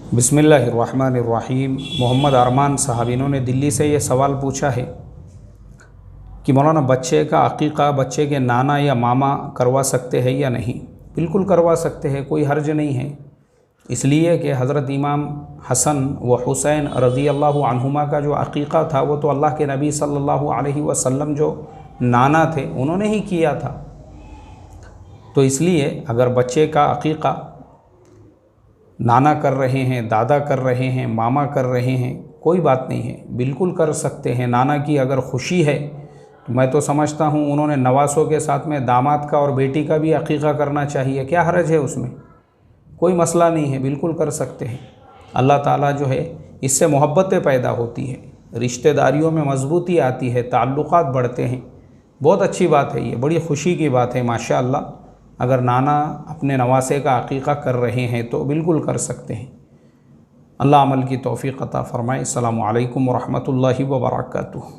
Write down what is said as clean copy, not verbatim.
बिस्मिल्लाहिर्रहमानिर्रहीम। मोहम्मद अरमान साहब, इन्होंने दिल्ली से ये सवाल पूछा है कि मौलाना, बच्चे का अक़ीक़ा बच्चे के नाना या मामा करवा सकते हैं या नहीं? बिल्कुल करवा सकते हैं, कोई हर्ज नहीं है। इसलिए कि हज़रत इमाम हसन व हुसैन रज़ी अल्लाहु अन्हुमा का जो अक़ीक़ा था वो तो अल्लाह के नबी सल्लल्लाहु अलैहि वसल्लम जो नाना थे उन्होंने ही किया था। तो इसलिए अगर बच्चे का अक़ीक़ा नाना कर रहे हैं, दादा कर रहे हैं, मामा कर रहे हैं, कोई बात नहीं है, बिल्कुल कर सकते हैं। नाना की अगर खुशी है तो मैं तो समझता हूँ उन्होंने नवासों के साथ में दामाद का और बेटी का भी अक़ीक़ा करना चाहिए। क्या हर्ज है उसमें? कोई मसला नहीं है, बिल्कुल कर सकते हैं। अल्लाह ताला जो है इससे मोहब्बतें पैदा होती है, रिश्तेदारियों में मजबूती आती है, ताल्लुक़ात बढ़ते हैं। बहुत अच्छी बात है, ये बड़ी खुशी की बात है माशाअल्लाह। अगर नाना अपने नवासे का अक़ीक़ा कर रहे हैं तो बिल्कुल कर सकते हैं। अल्लाह अमल की तौफ़ीक़ अता फ़रमाए। अस्सलामु अलैकुम व रहमतुल्लाहि व बरकातुहू।